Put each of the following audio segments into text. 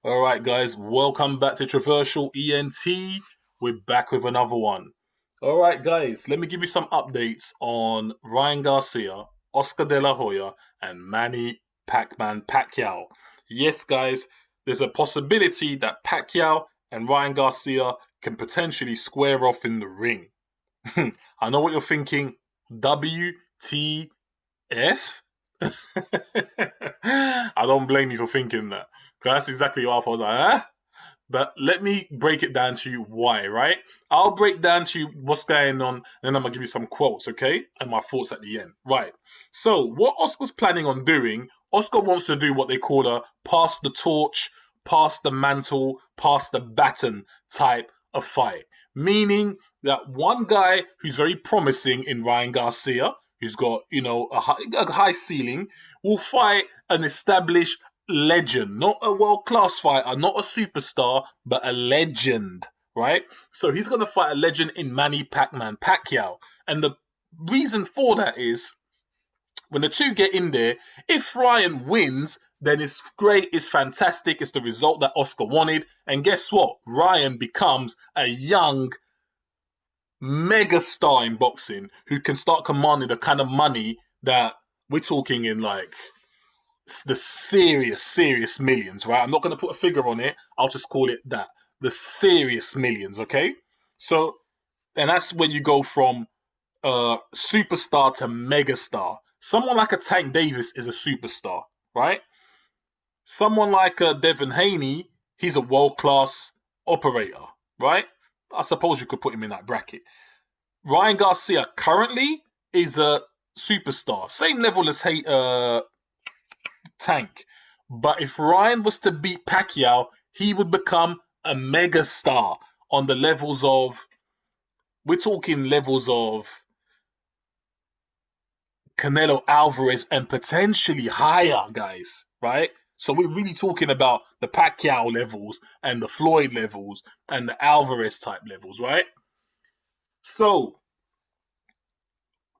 All right, guys, welcome back to Traversal ENT. We're back with another one. All right, guys, let me give you some updates on Ryan Garcia, Oscar De La Hoya, and Manny Pac-Man Pacquiao. Yes, guys, there's a possibility that Pacquiao and Ryan Garcia can potentially square off in the ring. I know what you're thinking. WTF? I don't blame you for thinking that. Because that's exactly what I was like, huh? But let me break it down to you why, right? I'll break down to you what's going on, and then I'm gonna give you some quotes, okay? And my thoughts at the end. Right. So what Oscar's planning on doing, Oscar wants to do what they call a pass the torch, pass the mantle, pass the baton type of fight. Meaning that one guy who's very promising in Ryan Garcia, who's got, a high ceiling, will fight an established legend, not a world class fighter, not a superstar, but a legend, right? So he's going to fight a legend in Manny Pac-Man Pacquiao. And the reason for that is when the two get in there, if Ryan wins, then it's great, it's fantastic, it's the result that Oscar wanted. And guess what? Ryan becomes a young mega star in boxing who can start commanding the kind of money that we're talking in, like the serious millions, right? I'm not going to put a figure on it. I'll just call it that. The serious millions, okay? So, and that's when you go from superstar to megastar. Someone like a Tank Davis is a superstar, right? Someone like Devin Haney, he's a world-class operator, right? I suppose you could put him in that bracket. Ryan Garcia currently is a superstar. Same level as Tank. But if Ryan was to beat Pacquiao, he would become a mega star on the levels of, we're talking levels of Canelo Alvarez and potentially higher, guys, right? So we're really talking about the Pacquiao levels and the Floyd levels and the Alvarez type levels, right? So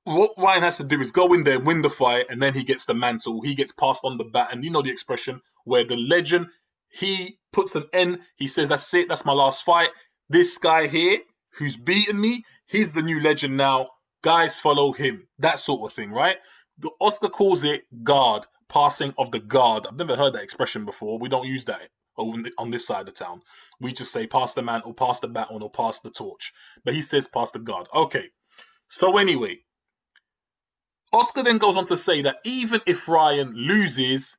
what Ryan has to do is go in there, win the fight, and then he gets the mantle. He gets passed on the bat, and you know the expression where the legend, he puts an end. He says, "That's it. That's my last fight." This guy here, who's beaten me, he's the new legend now. Guys, follow him. That sort of thing, right? The Oscar calls it guard, passing of the guard. I've never heard that expression before. We don't use that on this side of town. We just say pass the mantle, pass the baton, or pass the torch. But he says pass the guard. Okay. So anyway, Oscar then goes on to say that even if Ryan loses,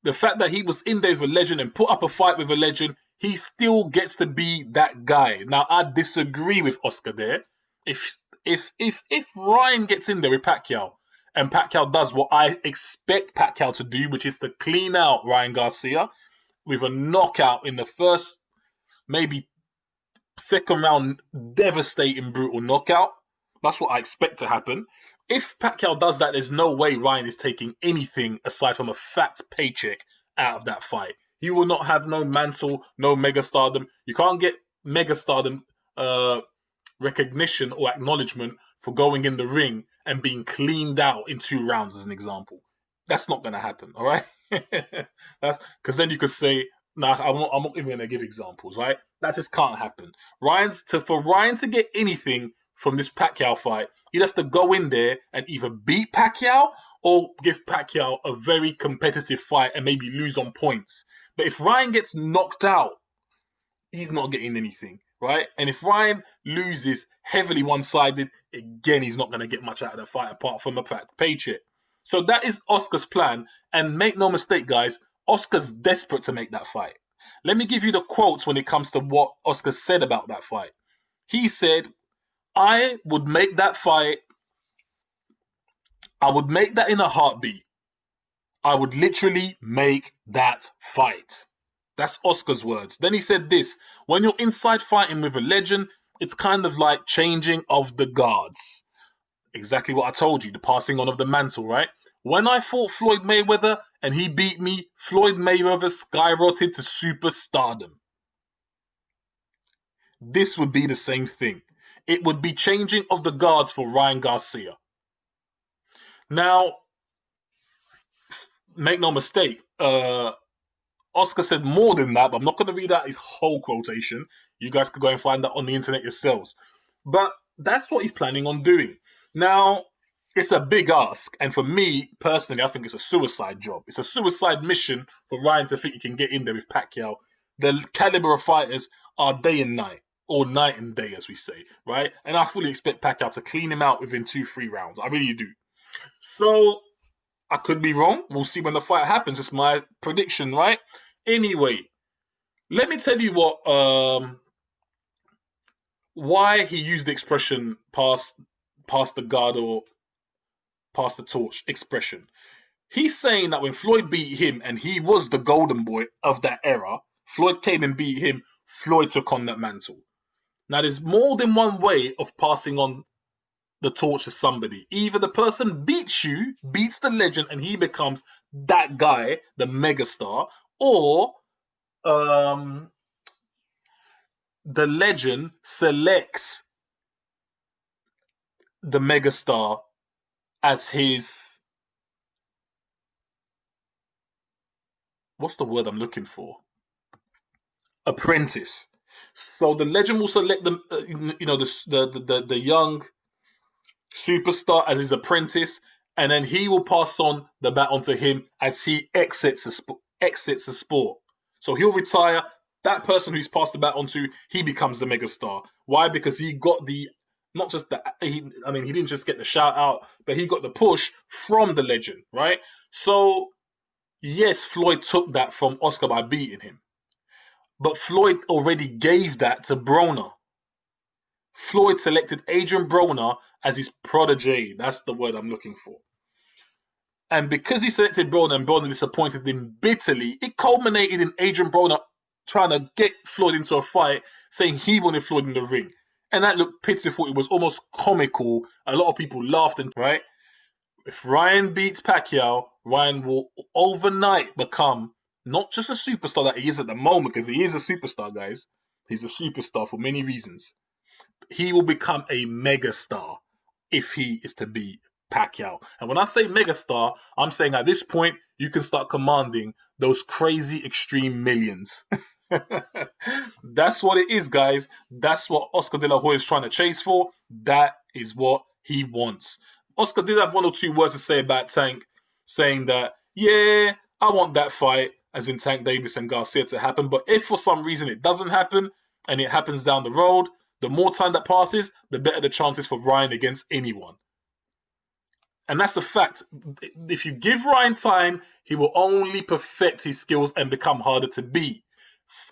the fact that he was in there with a legend and put up a fight with a legend, he still gets to be that guy. Now, I disagree with Oscar there. If Ryan gets in there with Pacquiao and Pacquiao does what I expect Pacquiao to do, which is to clean out Ryan Garcia with a knockout in the first, maybe second round, devastating, brutal knockout. That's what I expect to happen. If Pacquiao does that, there's no way Ryan is taking anything aside from a fat paycheck out of that fight. He will not have no mantle, no megastardom. You can't get megastardom recognition or acknowledgement for going in the ring and being cleaned out in 2 rounds, as an example. That's not going to happen, all right? That's because then you could say, "Nah, I'm not even going to give examples, right?" That just can't happen. For Ryan to get anything from this Pacquiao fight, he'd have to go in there and either beat Pacquiao or give Pacquiao a very competitive fight and maybe lose on points. But if Ryan gets knocked out, he's not getting anything, right? And if Ryan loses heavily one-sided, again, he's not going to get much out of the fight apart from a fat paycheck. So that is Oscar's plan. And make no mistake, guys, Oscar's desperate to make that fight. Let me give you the quotes when it comes to what Oscar said about that fight. He said, I would make that fight. I would make that in a heartbeat. I would literally make that fight. That's Oscar's words. Then he said this, when you're inside fighting with a legend, it's kind of like changing of the guards. Exactly what I told you, the passing on of the mantle, right? When I fought Floyd Mayweather and he beat me, Floyd Mayweather skyrocketed to superstardom. This would be the same thing. It would be changing of the guards for Ryan Garcia. Now, make no mistake, Oscar said more than that, but I'm not going to read out his whole quotation. You guys could go and find that on the internet yourselves. But that's what he's planning on doing. Now, it's a big ask. And for me, personally, I think it's a suicide job. It's a suicide mission for Ryan to think he can get in there with Pacquiao. The caliber of fighters are day and night, or night and day, as we say, right? And I fully expect Pacquiao to clean him out within 2-3 rounds. I really do. So I could be wrong. We'll see when the fight happens. It's my prediction, right? Anyway, let me tell you why he used the expression pass the guard or pass the torch expression. He's saying that when Floyd beat him and he was the golden boy of that era, Floyd came and beat him, Floyd took on that mantle. Now, there's more than one way of passing on the torch to somebody. Either the person beats the legend, and he becomes that guy, the megastar, or the legend selects the megastar as his, what's the word I'm looking for? Apprentice. So the legend will select the young superstar as his apprentice, and then he will pass on the baton to him as he exits the sport. So he'll retire. That person who's passed the baton to, he becomes the megastar. Why? Because he got not just he didn't just get the shout out, but he got the push from the legend, right? So yes, Floyd took that from Oscar by beating him, but Floyd already gave that to Broner. Floyd selected Adrian Broner as his protege. That's the word I'm looking for. And because he selected Broner and Broner disappointed him bitterly, it culminated in Adrian Broner trying to get Floyd into a fight, saying he wanted Floyd in the ring. And that looked pitiful. It was almost comical. A lot of people laughed, right? If Ryan beats Pacquiao, Ryan will overnight become not just a superstar that he is at the moment, because he is a superstar, guys. He's a superstar for many reasons. He will become a megastar if he is to beat Pacquiao. And when I say megastar, I'm saying at this point, you can start commanding those crazy extreme millions. That's what it is, guys. That's what Oscar De La Hoya is trying to chase for. That is what he wants. Oscar did have one or two words to say about Tank, saying that, yeah, I want that fight, as in Tank Davis and Garcia, to happen. But if for some reason it doesn't happen, and it happens down the road, the more time that passes, the better the chances for Ryan against anyone. And that's a fact. If you give Ryan time, he will only perfect his skills and become harder to beat.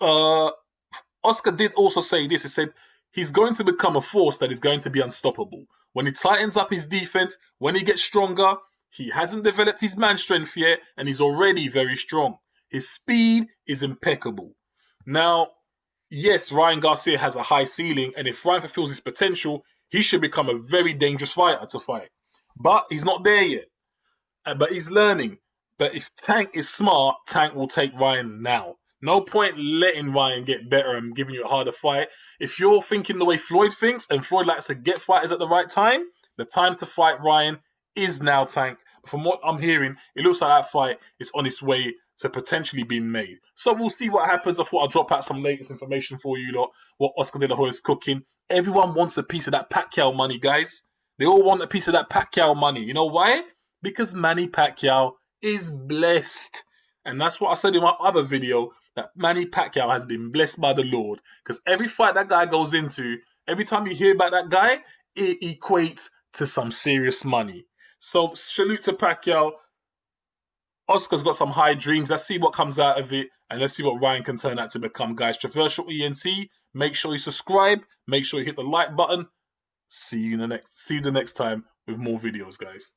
Oscar did also say this. He said he's going to become a force that is going to be unstoppable. When he tightens up his defense, when he gets stronger, he hasn't developed his man strength yet, and he's already very strong. His speed is impeccable. Now, yes, Ryan Garcia has a high ceiling, and if Ryan fulfills his potential, he should become a very dangerous fighter to fight. But he's not there yet. But he's learning. But if Tank is smart, Tank will take Ryan now. No point letting Ryan get better and giving you a harder fight. If you're thinking the way Floyd thinks, and Floyd likes to get fighters at the right time, the time to fight Ryan is now, Tank. From what I'm hearing, it looks like that fight is on its way to potentially being made. So we'll see what happens. I thought I'll drop out some latest information for you lot, what Oscar De La Hoya is cooking. Everyone wants a piece of that Pacquiao money, guys. They all want a piece of that Pacquiao money. You know why? Because Manny Pacquiao is blessed. And that's what I said in my other video, that Manny Pacquiao has been blessed by the Lord. Because every fight that guy goes into, every time you hear about that guy, it equates to some serious money. So salute to Pacquiao. Oscar's got some high dreams. Let's see what comes out of it. And let's see what Ryan can turn out to become, guys. Traversal ENT. Make sure you subscribe. Make sure you hit the like button. See you the next time with more videos, guys.